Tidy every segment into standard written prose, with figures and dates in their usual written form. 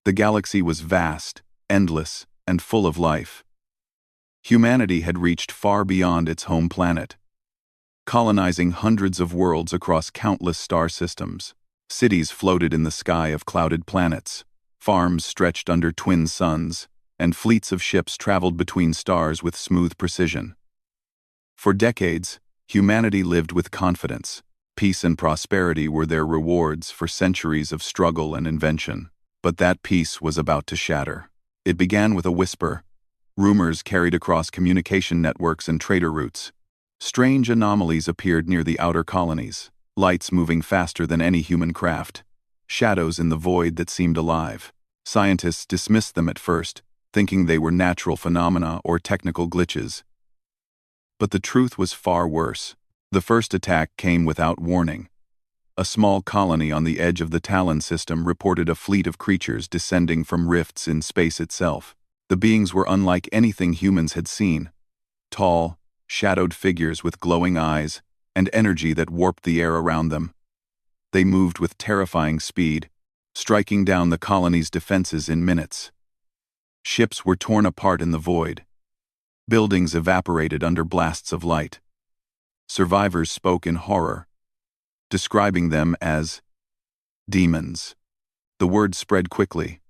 The galaxy was vast, endless, and full of life. Humanity had reached far beyond its home planet, colonizing hundreds of worlds across countless star systems. Cities floated in the sky of clouded planets, farms stretched under twin suns, and fleets of ships traveled between stars with smooth precision. For decades, humanity lived with confidence. Peace and prosperity were their rewards for centuries of struggle and invention. But that peace was about to shatter. It began with a whisper. Rumors carried across communication networks and trader routes. Strange anomalies appeared near the outer colonies, lights moving faster than any human craft, shadows in the void that seemed alive. Scientists dismissed them at first, thinking they were natural phenomena or technical glitches. But the truth was far worse. The first attack came without warning. A small colony on the edge of the Talon system reported a fleet of creatures descending from rifts in space itself. The beings were unlike anything humans had seen. Tall, shadowed figures with glowing eyes and energy that warped the air around them. They moved with terrifying speed, striking down the colony's defenses in minutes. Ships were torn apart in the void. Buildings evaporated under blasts of light. Survivors spoke in horror, describing them as demons. The word spread quickly,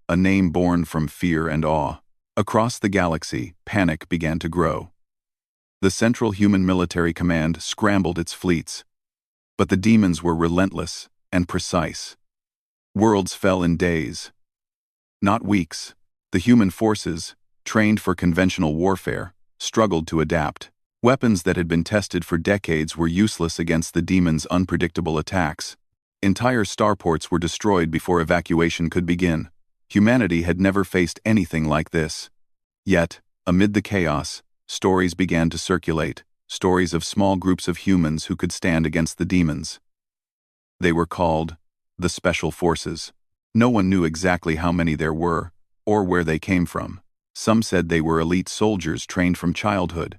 a name born from fear and awe. Across the galaxy, panic began to grow. The Central Human Military Command scrambled its fleets, but the demons were relentless and precise. Worlds fell in days, not weeks. The human forces, trained for conventional warfare, struggled to adapt. Weapons that had been tested for decades were useless against the demons' unpredictable attacks. Entire starports were destroyed before evacuation could begin. Humanity had never faced anything like this. Yet, amid the chaos, stories began to circulate, stories of small groups of humans who could stand against the demons. They were called the Special Forces. No one knew exactly how many there were, or where they came from. Some said they were elite soldiers trained from childhood.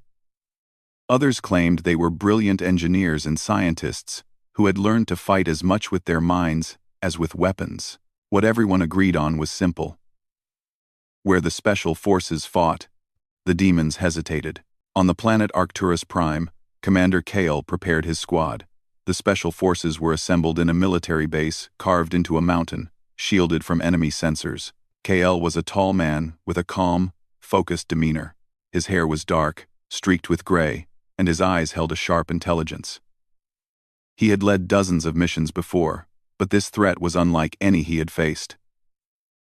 Others claimed they were brilliant engineers and scientists who had learned to fight as much with their minds as with weapons. What everyone agreed on was simple. Where the Special Forces fought, the demons hesitated. On the planet Arcturus Prime, Commander Kale prepared his squad. The Special Forces were assembled in a military base carved into a mountain, shielded from enemy sensors. Kale was a tall man with a calm, focused demeanor. His hair was dark, streaked with gray, and his eyes held a sharp intelligence. He had led dozens of missions before, but this threat was unlike any he had faced.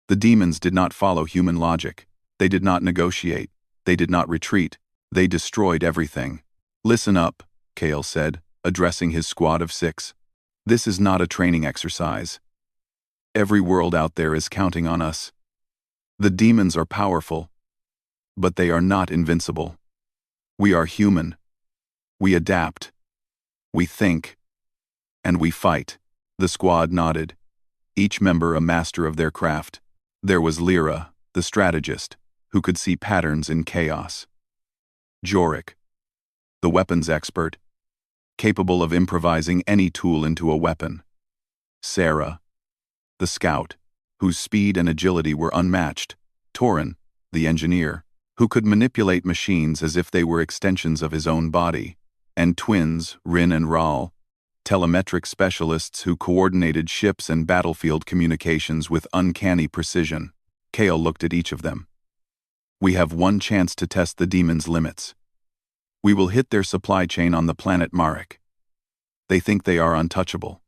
The demons did not follow human logic. They did not negotiate. They did not retreat. They destroyed everything. "Listen up," Kale said, addressing his squad of 6. "This is not a training exercise. Every world out there is counting on us. The demons are powerful, but they are not invincible. We are human. We adapt. We think. And we fight." The squad nodded, each member a master of their craft. There was Lyra, the strategist, who could see patterns in chaos. Jorik, the weapons expert, capable of improvising any tool into a weapon. Sarah, the scout, whose speed and agility were unmatched. Toryn, the engineer, who could manipulate machines as if they were extensions of his own body. And twins, Rin and Raal, telemetric specialists who coordinated ships and battlefield communications with uncanny precision. Kale looked at each of them. "We have one chance to test the demons' limits. We will hit their supply chain on the planet Marek. They think they are untouchable.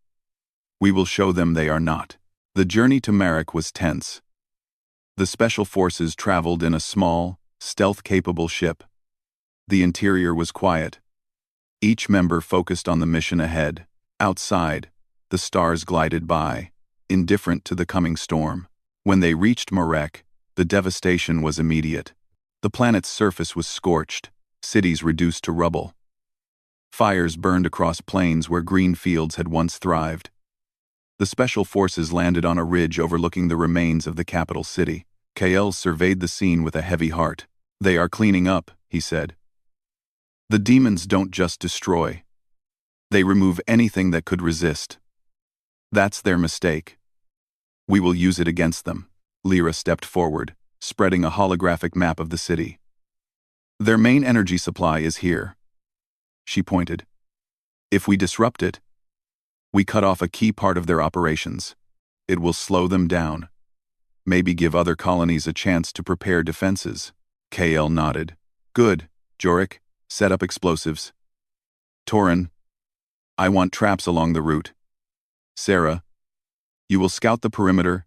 We will show them they are not." The journey to Marek was tense. The Special Forces traveled in a small, stealth-capable ship. The interior was quiet. Each member focused on the mission ahead. Outside, the stars glided by, indifferent to the coming storm. When they reached Marek, the devastation was immediate. The planet's surface was scorched, cities reduced to rubble. Fires burned across plains where green fields had once thrived. The Special Forces landed on a ridge overlooking the remains of the capital city. Kale surveyed the scene with a heavy heart. "They are cleaning up," he said. "The demons don't just destroy. They remove anything that could resist. That's their mistake. We will use it against them." Lyra stepped forward, spreading a holographic map of the city. Their main energy supply is here. She pointed. If we disrupt it, we cut off a key part of their operations. It will slow them down. Maybe give other colonies a chance to prepare defenses. KL nodded. Good, Jorik, set up explosives. Torin, I want traps along the route. Sarah, you will scout the perimeter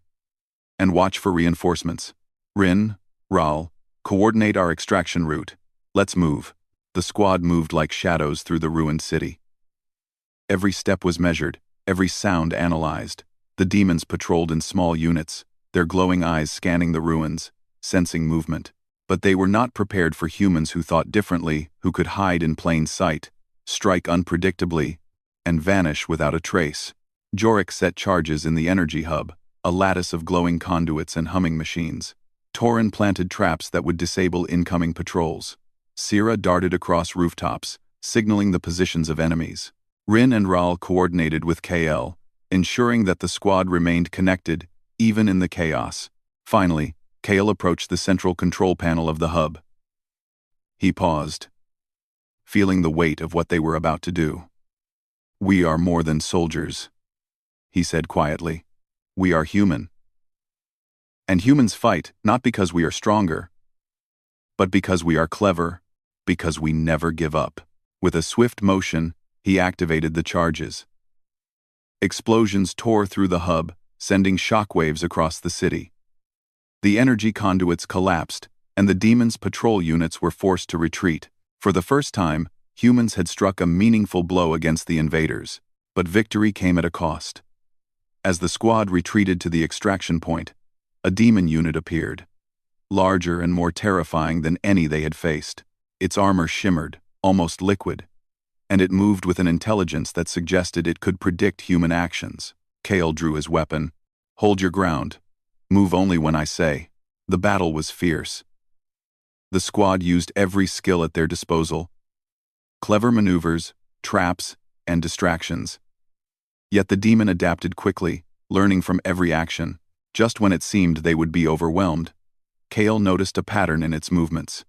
and watch for reinforcements. Rin, Ral, coordinate our extraction route. Let's move. The squad moved like shadows through the ruined city. Every step was measured, every sound analyzed. The demons patrolled in small units, their glowing eyes scanning the ruins, sensing movement. But they were not prepared for humans who thought differently, who could hide in plain sight, strike unpredictably, and vanish without a trace. Jorik set charges in the energy hub, a lattice of glowing conduits and humming machines. Torin planted traps that would disable incoming patrols. Sira darted across rooftops, signaling the positions of enemies. Rin and Ral coordinated with KL, ensuring that the squad remained connected, even in the chaos. Finally, KL approached the central control panel of the hub. He paused, feeling the weight of what they were about to do. We are more than soldiers, he said quietly. We are human. And humans fight not because we are stronger, but because we are clever, because we never give up. With a swift motion, he activated the charges. Explosions tore through the hub, sending shockwaves across the city. The energy conduits collapsed, and the demons' patrol units were forced to retreat. For the first time, humans had struck a meaningful blow against the invaders, but victory came at a cost. As the squad retreated to the extraction point, a demon unit appeared, larger and more terrifying than any they had faced. Its armor shimmered, almost liquid, and it moved with an intelligence that suggested it could predict human actions. Kale drew his weapon. Hold your ground. Move only when I say. The battle was fierce. The squad used every skill at their disposal. Clever maneuvers, traps, and distractions. Yet the demon adapted quickly, learning from every action. Just when it seemed they would be overwhelmed, Kale noticed a pattern in its movements.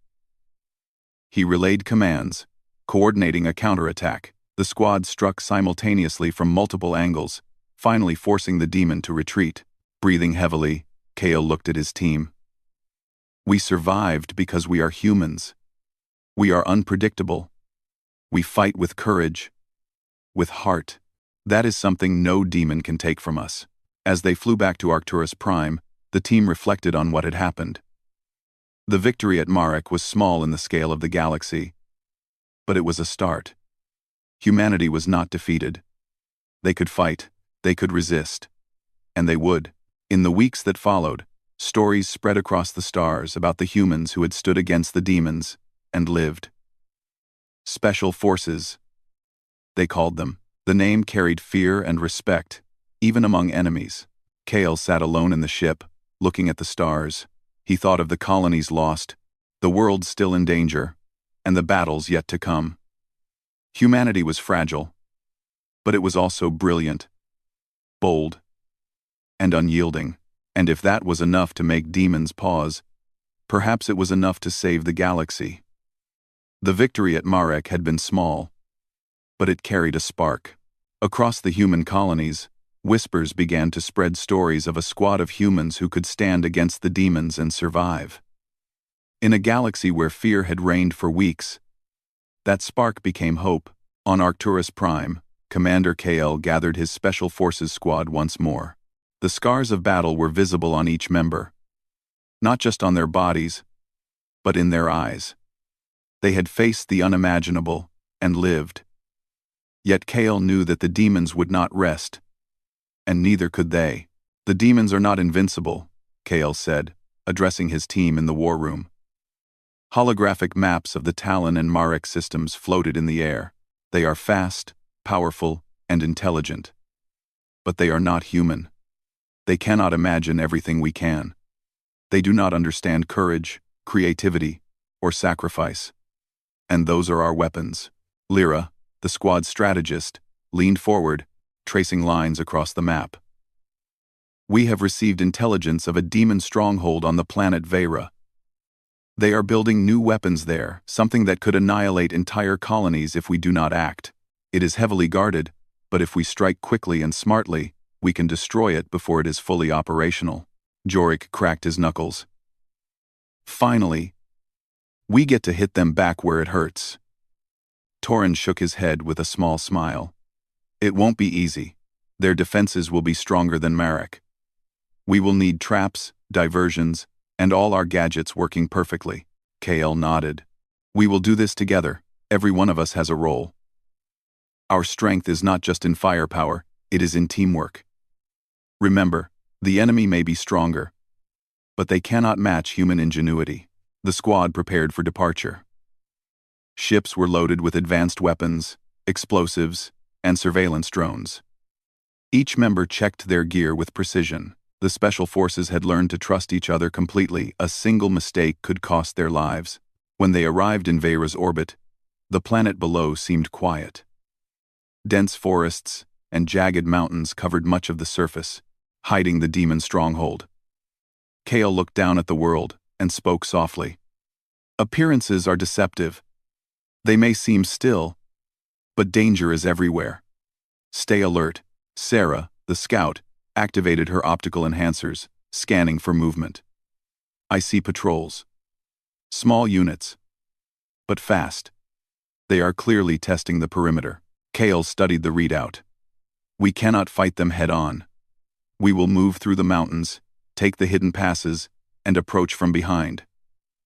He relayed commands, coordinating a counterattack. The squad struck simultaneously from multiple angles, finally forcing the demon to retreat. Breathing heavily, Kale looked at his team. We survived because we are humans. We are unpredictable. We fight with courage, with heart. That is something no demon can take from us. As they flew back to Arcturus Prime, the team reflected on what had happened. The victory at Marek was small in the scale of the galaxy, but it was a start. Humanity was not defeated. They could fight, they could resist, and they would. In the weeks that followed, stories spread across the stars about the humans who had stood against the demons and lived. Special forces, they called them. The name carried fear and respect, even among enemies. Kale sat alone in the ship, looking at the stars. He thought of the colonies lost, the world still in danger, and the battles yet to come. Humanity was fragile, but it was also brilliant, bold, and unyielding. And if that was enough to make demons pause, perhaps it was enough to save the galaxy. The victory at Marek had been small, but it carried a spark. Across the human colonies, whispers began to spread stories of a squad of humans who could stand against the demons and survive. In a galaxy where fear had reigned for weeks, that spark became hope. On Arcturus Prime, Commander KL gathered his Special Forces squad once more. The scars of battle were visible on each member, not just on their bodies, but in their eyes. They had faced the unimaginable and lived. Yet Kale knew that the demons would not rest, and neither could they. The demons are not invincible, Kale said, addressing his team in the war room. Holographic maps of the Talon and Marek systems floated in the air. They are fast, powerful, and intelligent. But they are not human. They cannot imagine everything we can. They do not understand courage, creativity, or sacrifice. And those are our weapons. Lyra, the squad strategist, leaned forward, tracing lines across the map. We have received intelligence of a demon stronghold on the planet Vera. They are building new weapons there, something that could annihilate entire colonies if we do not act. It is heavily guarded, but if we strike quickly and smartly, we can destroy it before it is fully operational. Jorik cracked his knuckles. Finally, we get to hit them back where it hurts. Torrin shook his head with a small smile. It won't be easy. Their defenses will be stronger than Marek. We will need traps, diversions, and all our gadgets working perfectly. KL nodded. We will do this together. Every one of us has a role. Our strength is not just in firepower, it is in teamwork. Remember, the enemy may be stronger, but they cannot match human ingenuity. The squad prepared for departure. Ships were loaded with advanced weapons, explosives, and surveillance drones. Each member checked their gear with precision. The special forces had learned to trust each other completely. A single mistake could cost their lives. When they arrived in Vera's orbit, the planet below seemed quiet. Dense forests and jagged mountains covered much of the surface, hiding the demon stronghold. Kale looked down at the world and spoke softly. Appearances are deceptive. They may seem still, but danger is everywhere. Stay alert. Sarah, the scout, activated her optical enhancers, scanning for movement. I see patrols. Small units, but fast. They are clearly testing the perimeter. Kale studied the readout. We cannot fight them head-on. We will move through the mountains, take the hidden passes, and approach from behind.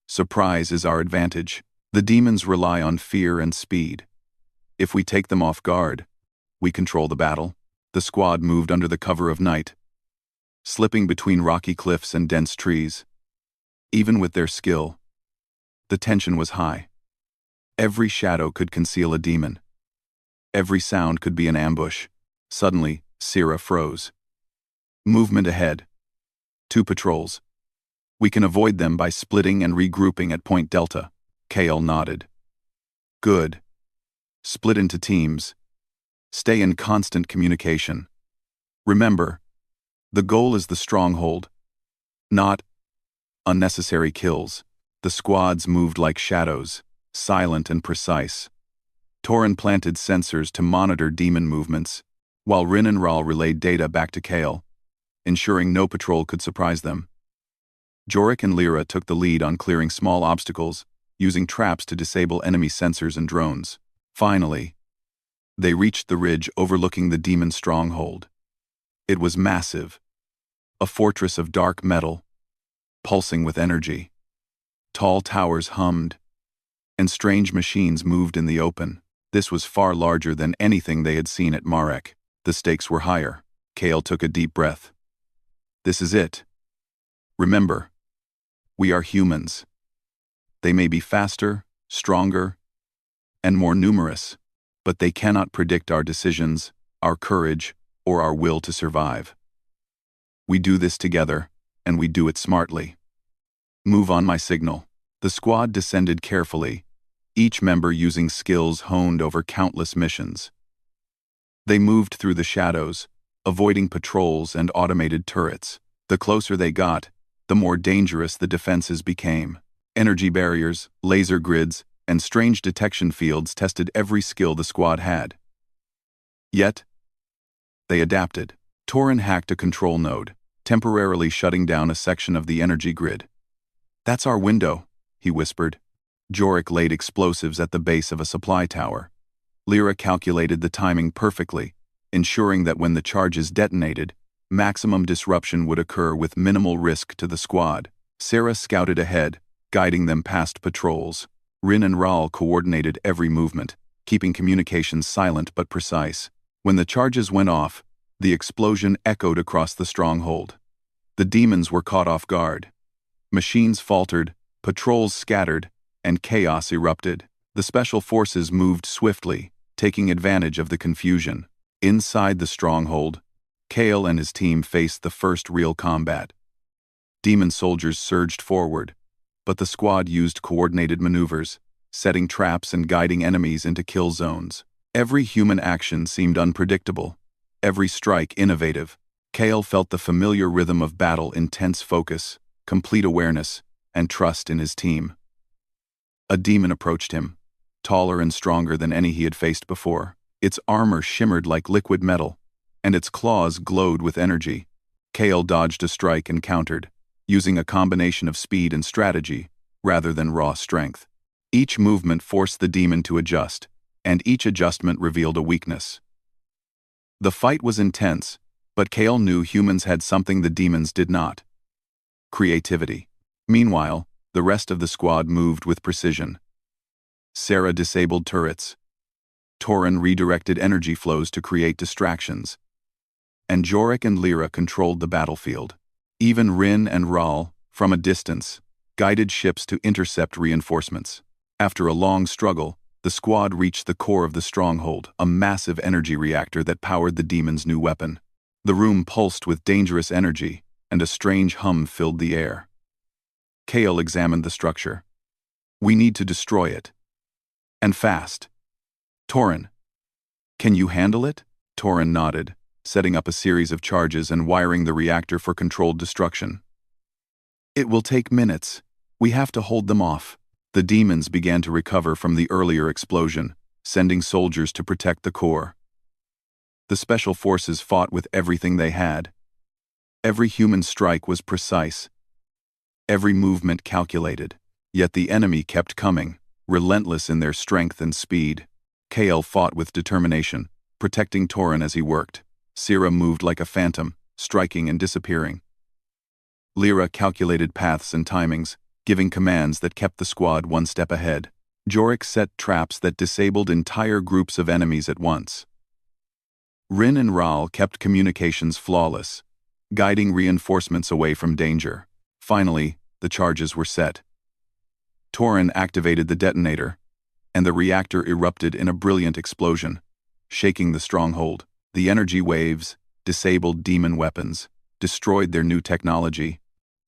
Surprise is our advantage. The demons rely on fear and speed. If we take them off guard, we control the battle. The squad moved under the cover of night, slipping between rocky cliffs and dense trees. Even with their skill, the tension was high. Every shadow could conceal a demon. Every sound could be an ambush. Suddenly, Syrah froze. Movement ahead. 2 patrols. We can avoid them by splitting and regrouping at Point Delta. Kale nodded. Good. Split into teams. Stay in constant communication. Remember, the goal is the stronghold, not unnecessary kills. The squads moved like shadows, silent and precise. Torrin planted sensors to monitor demon movements, while Rin and Ral relayed data back to Kale, ensuring no patrol could surprise them. Jorik and Lyra took the lead on clearing small obstacles, using traps to disable enemy sensors and drones. Finally, they reached the ridge overlooking the demon stronghold. It was massive, a fortress of dark metal, pulsing with energy. Tall towers hummed, and strange machines moved in the open. This was far larger than anything they had seen at Marek. The stakes were higher. Kale took a deep breath. This is it. Remember, we are humans. They may be faster, stronger, and more numerous, but they cannot predict our decisions, our courage, or our will to survive. We do this together, and we do it smartly. Move on my signal. The squad descended carefully, each member using skills honed over countless missions. They moved through the shadows, avoiding patrols and automated turrets. The closer they got, the more dangerous the defenses became. Energy barriers, laser grids, and strange detection fields tested every skill the squad had. Yet, they adapted. Torrin hacked a control node, temporarily shutting down a section of the energy grid. That's our window, he whispered. Jorik laid explosives at the base of a supply tower. Lyra calculated the timing perfectly, ensuring that when the charges detonated, maximum disruption would occur with minimal risk to the squad. Sarah scouted ahead, guiding them past patrols. Rin and Ral coordinated every movement, keeping communications silent but precise. When the charges went off, the explosion echoed across the stronghold. The demons were caught off guard. Machines faltered, patrols scattered, and chaos erupted. The special forces moved swiftly, taking advantage of the confusion. Inside the stronghold, Kale and his team faced the first real combat. Demon soldiers surged forward, but the squad used coordinated maneuvers, setting traps and guiding enemies into kill zones. Every human action seemed unpredictable, every strike innovative. Kale felt the familiar rhythm of battle, intense focus, complete awareness, and trust in his team. A demon approached him, taller and stronger than any he had faced before. Its armor shimmered like liquid metal, and its claws glowed with energy. Kale dodged a strike and countered, using a combination of speed and strategy rather than raw strength. Each movement forced the demon to adjust, and each adjustment revealed a weakness. The fight was intense, but Kale knew humans had something the demons did not: creativity. Meanwhile, the rest of the squad moved with precision. Sarah disabled turrets. Torrin redirected energy flows to create distractions. And Jorik and Lyra controlled the battlefield. Even Rin and Ral, from a distance, guided ships to intercept reinforcements. After a long struggle, the squad reached the core of the stronghold, a massive energy reactor that powered the demon's new weapon. The room pulsed with dangerous energy, and a strange hum filled the air. Kale examined the structure. "We need to destroy it. And fast. Torrin, can you handle it?" Torrin nodded, setting up a series of charges and wiring the reactor for controlled destruction. "It will take minutes. We have to hold them off." The demons began to recover from the earlier explosion, sending soldiers to protect the core. The special forces fought with everything they had. Every human strike was precise. Every movement calculated. Yet the enemy kept coming, relentless in their strength and speed. Kale fought with determination, protecting Torrin as he worked. Syrah moved like a phantom, striking and disappearing. Lyra calculated paths and timings, giving commands that kept the squad one step ahead. Jorik set traps that disabled entire groups of enemies at once. Rin and Ral kept communications flawless, guiding reinforcements away from danger. Finally, the charges were set. Torrin activated the detonator, and the reactor erupted in a brilliant explosion, shaking the stronghold. The energy waves disabled demon weapons, destroyed their new technology,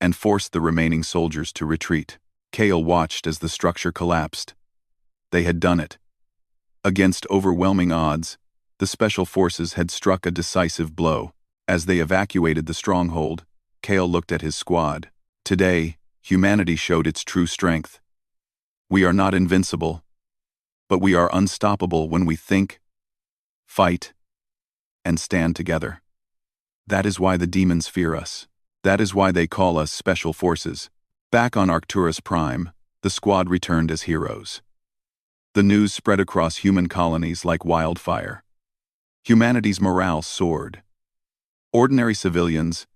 and forced the remaining soldiers to retreat. Kale watched as the structure collapsed. They had done it. Against overwhelming odds, the special forces had struck a decisive blow. As they evacuated the stronghold, Kale looked at his squad. Today, humanity showed its true strength. We are not invincible, but we are unstoppable when we think, fight, and stand together. That is why the demons fear us. That is why they call us Special Forces. Back on Arcturus Prime, the squad returned as heroes. The news spread across human colonies like wildfire. Humanity's morale soared. Ordinary civilians,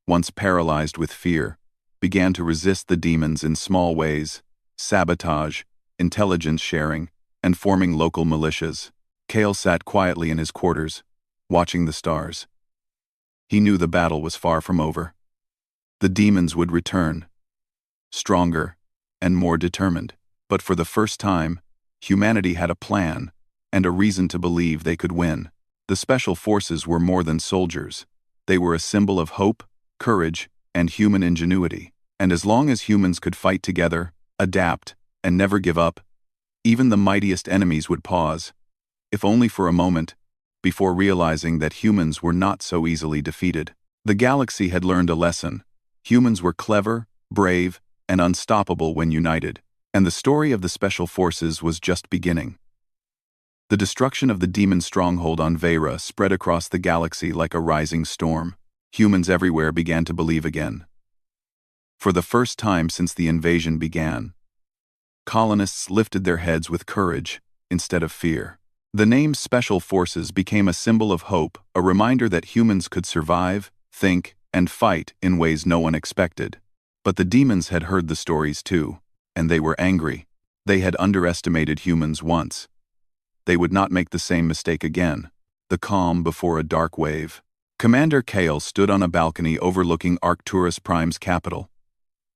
once paralyzed with fear, began to resist the demons in small ways: sabotage, intelligence sharing, and forming local militias. Kale sat quietly in his quarters, watching the stars. He knew the battle was far from over. The demons would return, stronger and more determined. But for the first time, humanity had a plan and a reason to believe they could win. The special forces were more than soldiers. They were a symbol of hope, courage, and human ingenuity. And as long as humans could fight together, adapt, and never give up, even the mightiest enemies would pause, if only for a moment, before realizing that humans were not so easily defeated. The galaxy had learned a lesson. Humans were clever, brave, and unstoppable when united, and the story of the Special Forces was just beginning. The destruction of the demon stronghold on Vera spread across the galaxy like a rising storm. Humans everywhere began to believe again. For the first time since the invasion began, colonists lifted their heads with courage instead of fear. The name Special Forces became a symbol of hope, a reminder that humans could survive, think, and fight in ways no one expected. But the demons had heard the stories too, and they were angry. They had underestimated humans once. They would not make the same mistake again. The calm before a dark wave. Commander Kale stood on a balcony overlooking Arcturus Prime's capital.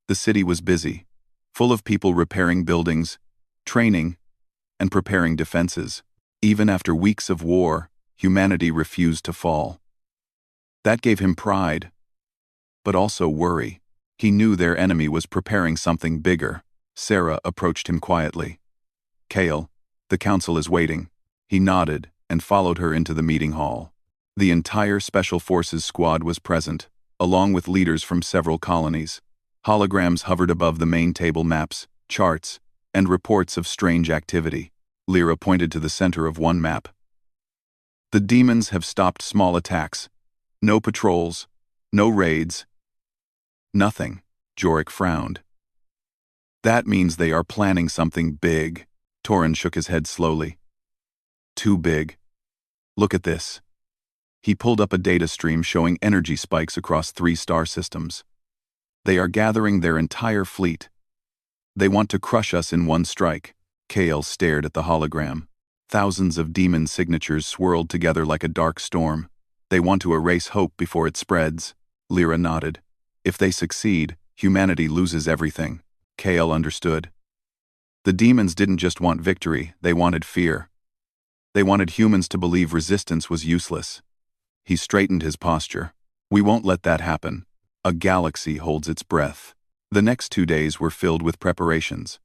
The city was busy, full of people repairing buildings, training, and preparing defenses. Even after weeks of war, humanity refused to fall. That gave him pride, but also worry. He knew their enemy was preparing something bigger. Sarah approached him quietly. "Kale, the council is waiting." He nodded and followed her into the meeting hall. The entire Special Forces squad was present, along with leaders from several colonies. Holograms hovered above the main table maps, charts, and reports of strange activity. Lyra pointed to the center of one map. The demons have stopped small attacks. No patrols, no raids. Nothing. Jorik frowned. That means they are planning something big. Torrin shook his head slowly. Too big. Look at this. He pulled up a data stream showing energy spikes across 3 star systems. They are gathering their entire fleet. They want to crush us in one strike. Kale stared at the hologram. Thousands of demon signatures swirled together like a dark storm. They want to erase hope before it spreads. Lyra nodded. If they succeed, humanity loses everything. Kale understood. The demons didn't just want victory, they wanted fear. They wanted humans to believe resistance was useless. He straightened his posture. We won't let that happen. A galaxy holds its breath. The next 2 days were filled with preparations.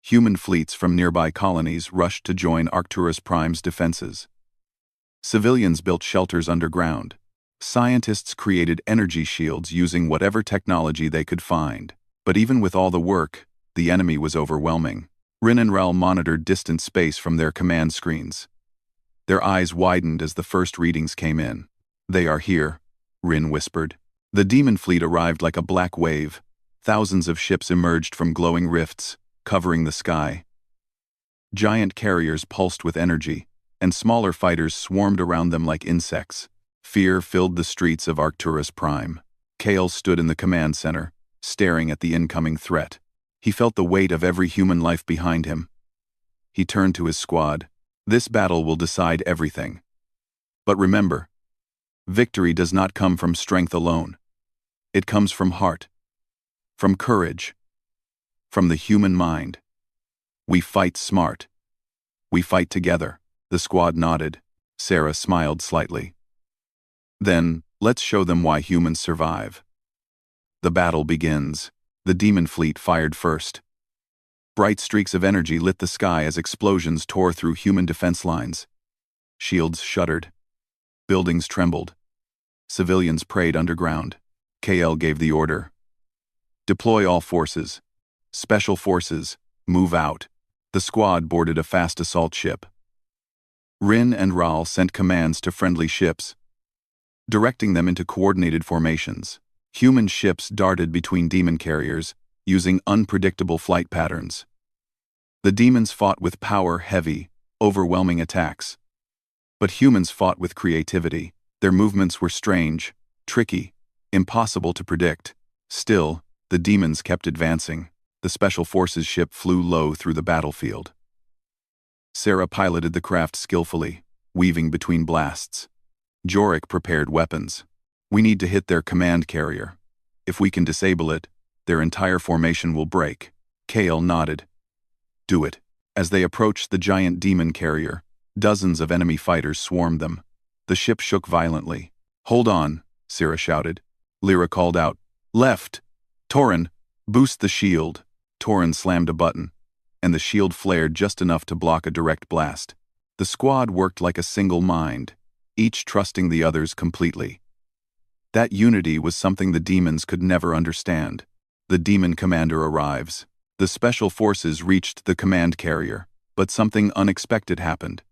Human fleets from nearby colonies rushed to join Arcturus Prime's defenses. Civilians built shelters underground. Scientists created energy shields using whatever technology they could find. But even with all the work, the enemy was overwhelming. Rin and Rel monitored distant space from their command screens. Their eyes widened as the first readings came in. They are here, Rin whispered. The demon fleet arrived like a black wave. Thousands of ships emerged from glowing rifts, covering the sky. Giant carriers pulsed with energy, and smaller fighters swarmed around them like insects. Fear filled the streets of Arcturus Prime. Kale stood in the command center, staring at the incoming threat. He felt the weight of every human life behind him. He turned to his squad. This battle will decide everything. But remember, victory does not come from strength alone. It comes from heart, from courage, from the human mind. We fight smart. We fight together. The squad nodded. Sarah smiled slightly. Then, let's show them why humans survive. The battle begins. The demon fleet fired first. Bright streaks of energy lit the sky as explosions tore through human defense lines. Shields shuddered. Buildings trembled. Civilians prayed underground. KL gave the order. Deploy all forces. Special forces, move out. The squad boarded a fast assault ship. Rin and Ral sent commands to friendly ships, directing them into coordinated formations. Human ships darted between demon carriers, using unpredictable flight patterns. The demons fought with power-heavy, overwhelming attacks. But humans fought with creativity. Their movements were strange, tricky, impossible to predict. Still, the demons kept advancing. The Special Forces ship flew low through the battlefield. Sarah piloted the craft skillfully, weaving between blasts. Jorik prepared weapons. We need to hit their command carrier. If we can disable it, their entire formation will break. Kale nodded. Do it. As they approached the giant demon carrier, dozens of enemy fighters swarmed them. The ship shook violently. Hold on, Sarah shouted. Lyra called out. Left! Torrin, boost the shield. Torrin slammed a button, and the shield flared just enough to block a direct blast. The squad worked like a single mind, each trusting the others completely. That unity was something the demons could never understand. The demon commander arrives. The Special Forces reached the command carrier, but something unexpected happened.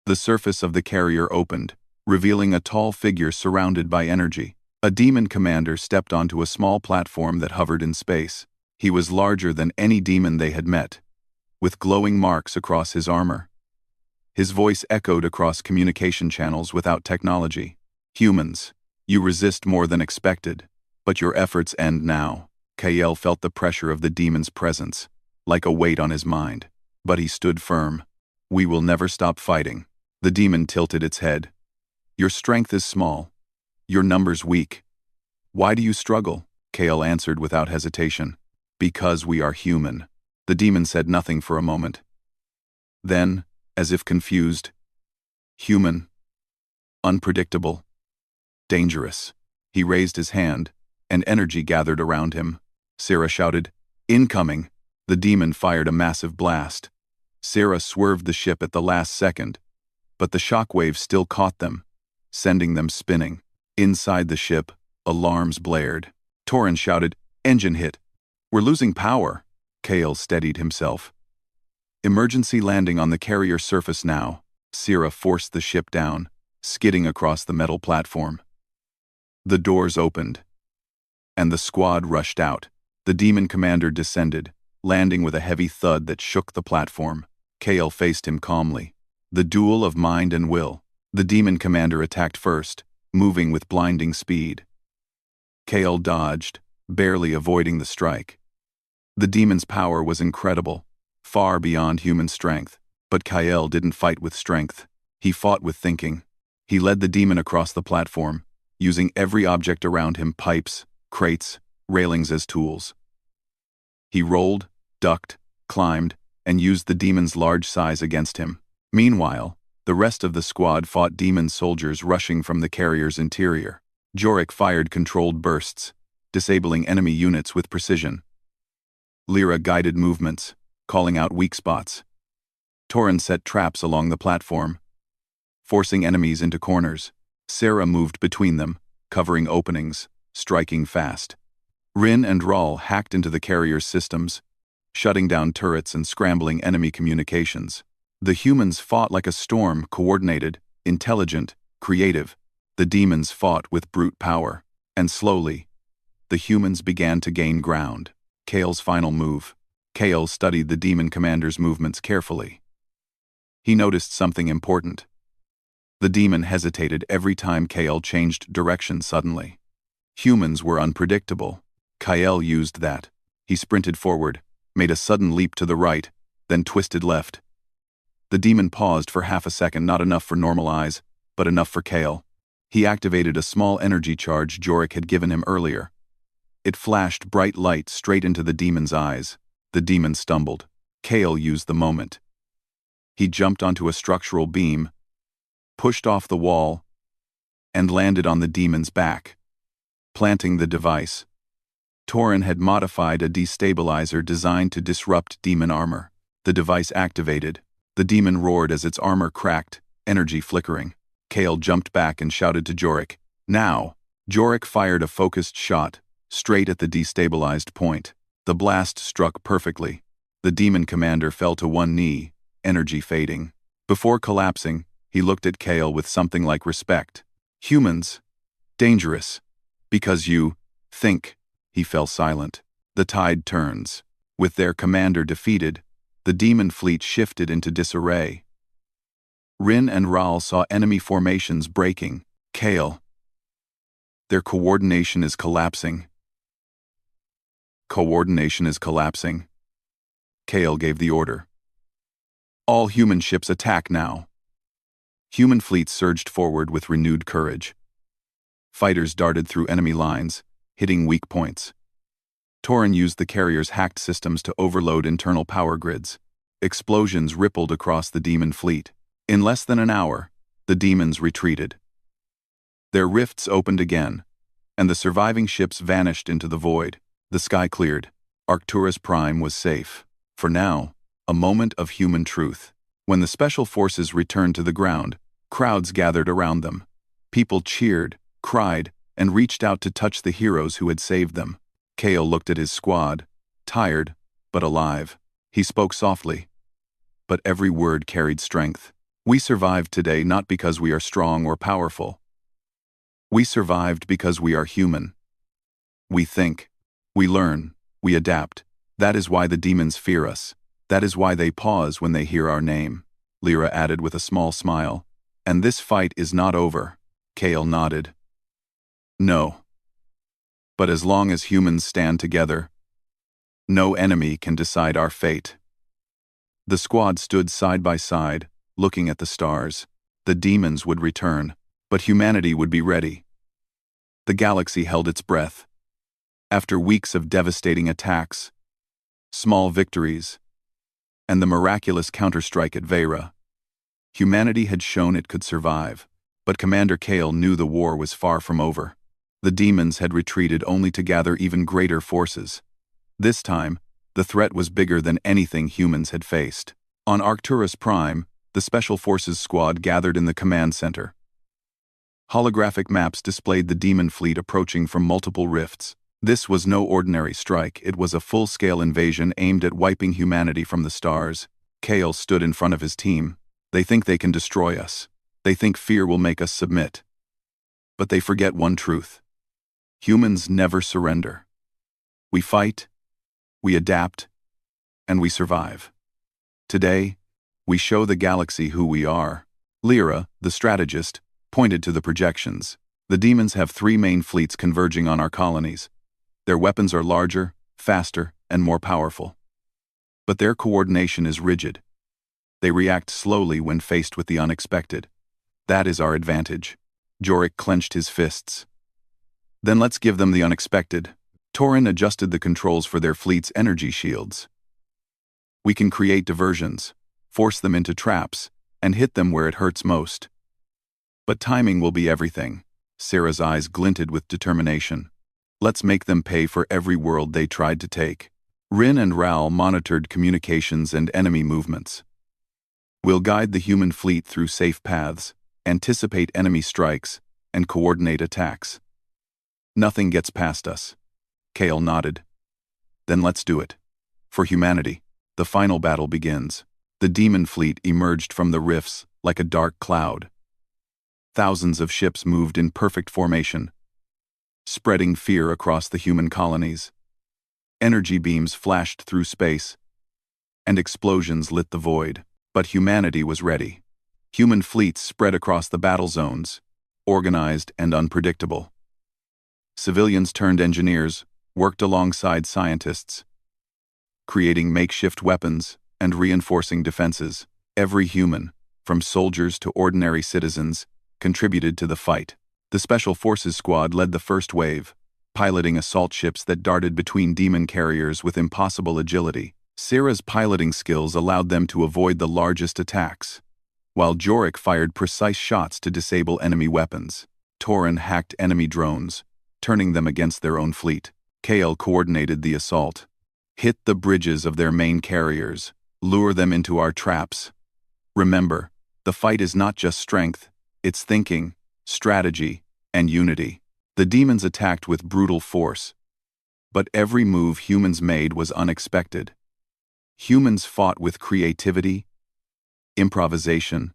The surface of the carrier opened, revealing a tall figure surrounded by energy. A demon commander stepped onto a small platform that hovered in space. He was larger than any demon they had met, with glowing marks across his armor. His voice echoed across communication channels without technology. Humans, you resist more than expected, but your efforts end now. Kael felt the pressure of the demon's presence, like a weight on his mind. But he stood firm. We will never stop fighting. The demon tilted its head. Your strength is small. Your numbers weak. Why do you struggle? Kael answered without hesitation. Because we are human. The demon said nothing for a moment. Then, as if confused, human, unpredictable, dangerous. He raised his hand, and energy gathered around him. Sarah shouted, Incoming! The demon fired a massive blast. Sarah swerved the ship at the last second, but the shockwave still caught them, sending them spinning. Inside the ship, alarms blared. Torrin shouted, "Engine hit! We're losing power!" Kale steadied himself. "Emergency landing on the carrier surface now." Sira forced the ship down, skidding across the metal platform. The doors opened, and the squad rushed out. The demon commander descended, landing with a heavy thud that shook the platform. Kale faced him calmly. The duel of mind and will. The demon commander attacked first, moving with blinding speed. Kale dodged, barely avoiding the strike. The demon's power was incredible, far beyond human strength. But Kale didn't fight with strength. He fought with thinking. He led the demon across the platform, using every object around him, pipes, crates, railings as tools. He rolled, ducked, climbed, and used the demon's large size against him. Meanwhile, the rest of the squad fought demon soldiers rushing from the carrier's interior. Jorik fired controlled bursts, disabling enemy units with precision. Lyra guided movements, calling out weak spots. Torrin set traps along the platform, forcing enemies into corners. Sarah moved between them, covering openings, striking fast. Rin and Rahl hacked into the carrier's systems, shutting down turrets and scrambling enemy communications. The humans fought like a storm, coordinated, intelligent, creative. The demons fought with brute power. And slowly, the humans began to gain ground. Kale's final move. Kale studied the demon commander's movements carefully. He noticed something important. The demon hesitated every time Kale changed direction suddenly. Humans were unpredictable. Kale used that. He sprinted forward, made a sudden leap to the right, then twisted left. The demon paused for half a second, not enough for normal eyes, but enough for Kale. He activated a small energy charge Jorik had given him earlier. It flashed bright light straight into the demon's eyes. The demon stumbled. Kale used the moment. He jumped onto a structural beam, pushed off the wall, and landed on the demon's back, planting the device. Torrin had modified a destabilizer designed to disrupt demon armor. The device activated. The demon roared as its armor cracked, energy flickering. Kale jumped back and shouted to Jorik, "Now!" Jorik fired a focused shot, straight at the destabilized point. The blast struck perfectly. The demon commander fell to one knee, energy fading. Before collapsing, he looked at Kale with something like respect. "Humans. Dangerous. Because you think." He fell silent. The tide turns. With their commander defeated, the demon fleet shifted into disarray. Rin and Rahl saw enemy formations breaking. Kale. Their coordination is collapsing. Coordination is collapsing. Kale gave the order. "All human ships attack now." Human fleets surged forward with renewed courage. Fighters darted through enemy lines, hitting weak points. Torrin used the carrier's hacked systems to overload internal power grids. Explosions rippled across the demon fleet. In less than an hour, the demons retreated. Their rifts opened again, and the surviving ships vanished into the void. The sky cleared. Arcturus Prime was safe. For now, a moment of human truth. When the special forces returned to the ground, crowds gathered around them. People cheered, cried, and reached out to touch the heroes who had saved them. Kale looked at his squad, tired, but alive. He spoke softly, but every word carried strength. "We survived today not because we are strong or powerful. We survived because we are human. We think, we learn, we adapt. That is why the demons fear us. That is why they pause when they hear our name," Lyra added with a small smile. "And this fight is not over." Kale nodded. "No. But as long as humans stand together, no enemy can decide our fate." The squad stood side by side, looking at the stars. The demons would return, but humanity would be ready. The galaxy held its breath. After weeks of devastating attacks, small victories, and the miraculous counterstrike at Vera, humanity had shown it could survive. But Commander Kale knew the war was far from over. The demons had retreated only to gather even greater forces. This time, the threat was bigger than anything humans had faced. On Arcturus Prime, the Special Forces squad gathered in the command center. Holographic maps displayed the demon fleet approaching from multiple rifts. This was no ordinary strike, it was a full-scale invasion aimed at wiping humanity from the stars. Kale stood in front of his team. They think they can destroy us. They think fear will make us submit. But they forget one truth. Humans never surrender. We fight, we adapt, and we survive. Today, we show the galaxy who we are. Lyra, the strategist, pointed to the projections. The demons have 3 main fleets converging on our colonies. Their weapons are larger, faster, and more powerful. But their coordination is rigid. They react slowly when faced with the unexpected. That is our advantage. Jorik clenched his fists. Then let's give them the unexpected. Toryn adjusted the controls for their fleet's energy shields. We can create diversions, force them into traps, and hit them where it hurts most. But timing will be everything. Sarah's eyes glinted with determination. Let's make them pay for every world they tried to take. Rin and Ral monitored communications and enemy movements. We'll guide the human fleet through safe paths, anticipate enemy strikes, and coordinate attacks. Nothing gets past us. Kale nodded. Then let's do it. For humanity, the final battle begins. The demon fleet emerged from the rifts like a dark cloud. Thousands of ships moved in perfect formation, spreading fear across the human colonies. Energy beams flashed through space, and explosions lit the void. But humanity was ready. Human fleets spread across the battle zones, organized and unpredictable. Civilians turned engineers worked alongside scientists, creating makeshift weapons and reinforcing defenses. Every human, from soldiers to ordinary citizens, contributed to the fight. The Special Forces Squad led the first wave, piloting assault ships that darted between demon carriers with impossible agility. Sarah's piloting skills allowed them to avoid the largest attacks, while Jorik fired precise shots to disable enemy weapons. Toryn hacked enemy drones, turning them against their own fleet. Kale coordinated the assault. Hit the bridges of their main carriers, lure them into our traps. Remember, the fight is not just strength, it's thinking, strategy, and unity. The demons attacked with brutal force, but every move humans made was unexpected. Humans fought with creativity, improvisation,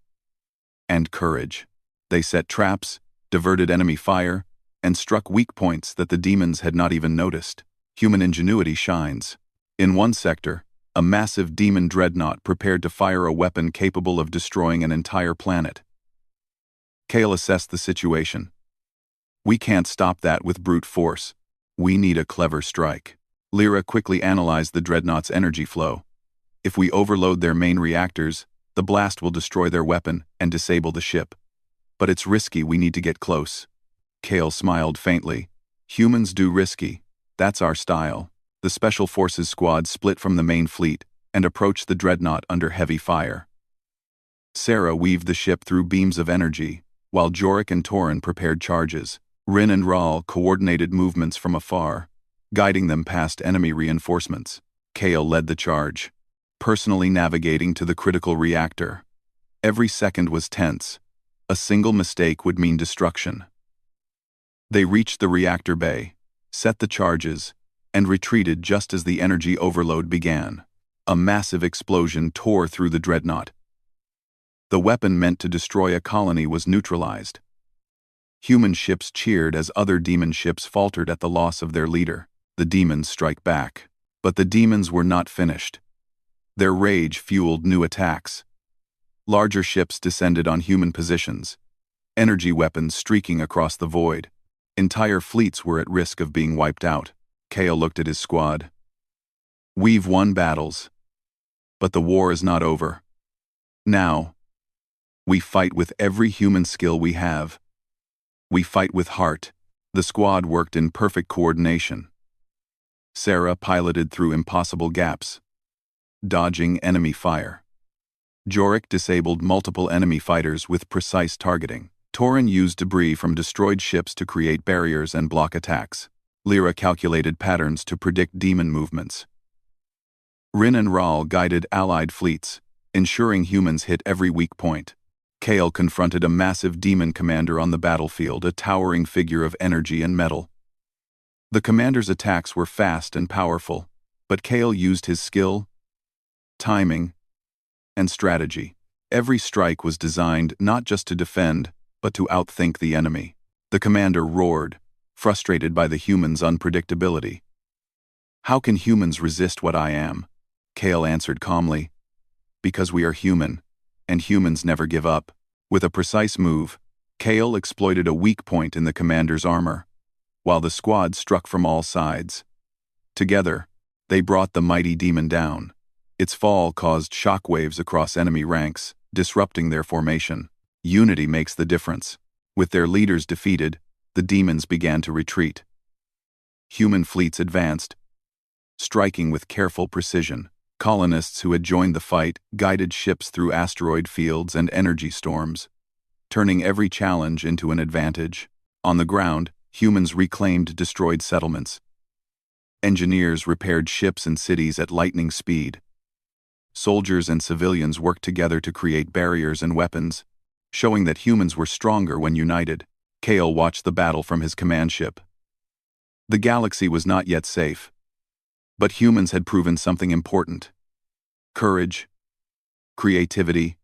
and courage. They set traps, diverted enemy fire, and struck weak points that the demons had not even noticed. Human ingenuity shines. In one sector, a massive demon dreadnought prepared to fire a weapon capable of destroying an entire planet. Kale assessed the situation. We can't stop that with brute force. We need a clever strike. Lyra quickly analyzed the dreadnought's energy flow. If we overload their main reactors, the blast will destroy their weapon and disable the ship. But it's risky, we need to get close. Kale smiled faintly. Humans do risky. That's our style. The Special Forces Squad split from the main fleet and approached the dreadnought under heavy fire. Sarah weaved the ship through beams of energy, while Jorik and Toryn prepared charges. Rin and Ral coordinated movements from afar, guiding them past enemy reinforcements. Kale led the charge, personally navigating to the critical reactor. Every second was tense. A single mistake would mean destruction. They reached the reactor bay, set the charges, and retreated just as the energy overload began. A massive explosion tore through the dreadnought. The weapon meant to destroy a colony was neutralized. Human ships cheered as other demon ships faltered at the loss of their leader. The demons strike back. But the demons were not finished. Their rage fueled new attacks. Larger ships descended on human positions, energy weapons streaking across the void. Entire fleets were at risk of being wiped out. Kale looked at his squad. We've won battles, but the war is not over. Now, we fight with every human skill we have. We fight with heart. The squad worked in perfect coordination. Sarah piloted through impossible gaps, dodging enemy fire. Jorik disabled multiple enemy fighters with precise targeting. Toryn used debris from destroyed ships to create barriers and block attacks. Lyra calculated patterns to predict demon movements. Rin and Ral guided allied fleets, ensuring humans hit every weak point. Kale confronted a massive demon commander on the battlefield, a towering figure of energy and metal. The commander's attacks were fast and powerful, but Kale used his skill, timing, and strategy. Every strike was designed not just to defend, but to outthink the enemy. The commander roared, frustrated by the humans' unpredictability. "How can humans resist what I am?" Kale answered calmly. "Because we are human, and humans never give up." With a precise move, Kale exploited a weak point in the commander's armor, while the squad struck from all sides. Together, they brought the mighty demon down. Its fall caused shockwaves across enemy ranks, disrupting their formation. Unity makes the difference. With their leaders defeated, the demons began to retreat. Human fleets advanced, striking with careful precision. Colonists who had joined the fight guided ships through asteroid fields and energy storms, turning every challenge into an advantage. On the ground, humans reclaimed destroyed settlements. Engineers repaired ships and cities at lightning speed. Soldiers and civilians worked together to create barriers and weapons, showing that humans were stronger when united. Kale watched the battle from his command ship. The galaxy was not yet safe, but humans had proven something important. Courage, creativity,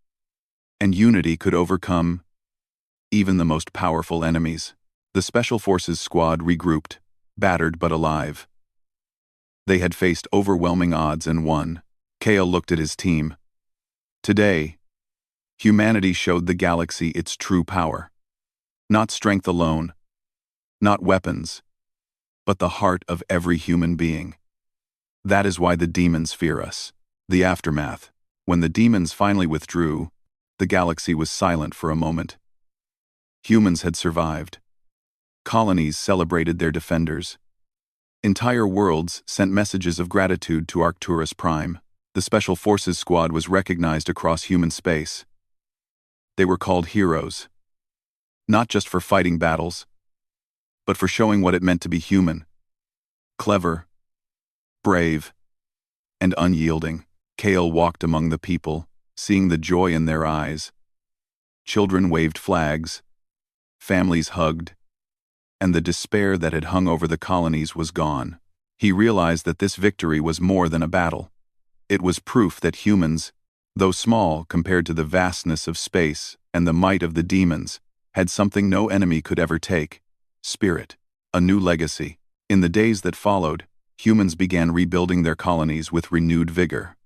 and unity could overcome even the most powerful enemies. The Special Forces squad regrouped, battered but alive. They had faced overwhelming odds and won. Kale looked at his team. Today, humanity showed the galaxy its true power. Not strength alone, not weapons, but the heart of every human being. That is why the demons fear us. The aftermath. When the demons finally withdrew, the galaxy was silent for a moment. Humans had survived. Colonies celebrated their defenders. Entire worlds sent messages of gratitude to Arcturus Prime. The Special Forces squad was recognized across human space. They were called heroes, not just for fighting battles, but for showing what it meant to be human. Clever, brave, and unyielding. Kale walked among the people, seeing the joy in their eyes. Children waved flags, families hugged, and the despair that had hung over the colonies was gone. He realized that this victory was more than a battle. It was proof that humans, though small compared to the vastness of space and the might of the demons, had something no enemy could ever take: spirit, a new legacy. In the days that followed, humans began rebuilding their colonies with renewed vigor.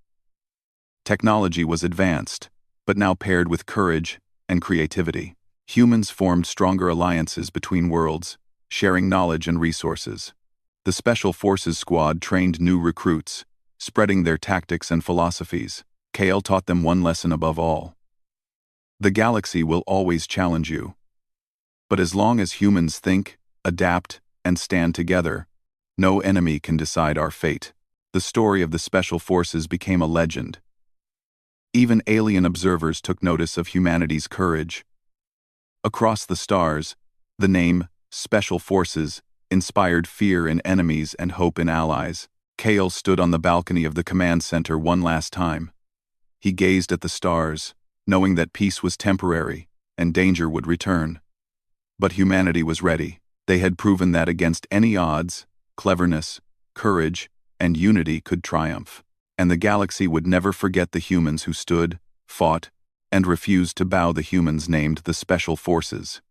Technology was advanced, but now paired with courage and creativity. Humans formed stronger alliances between worlds, sharing knowledge and resources. The Special Forces squad trained new recruits, spreading their tactics and philosophies. Kale taught them one lesson above all: the galaxy will always challenge you. But as long as humans think, adapt, and stand together, no enemy can decide our fate. The story of the Special Forces became a legend. Even alien observers took notice of humanity's courage. Across the stars, the name Special Forces inspired fear in enemies and hope in allies. Kale stood on the balcony of the command center one last time. He gazed at the stars, knowing that peace was temporary and danger would return. But humanity was ready. They had proven that against any odds, cleverness, courage, and unity could triumph. And the galaxy would never forget the humans who stood, fought, and refused to bow. The humans named the Special Forces.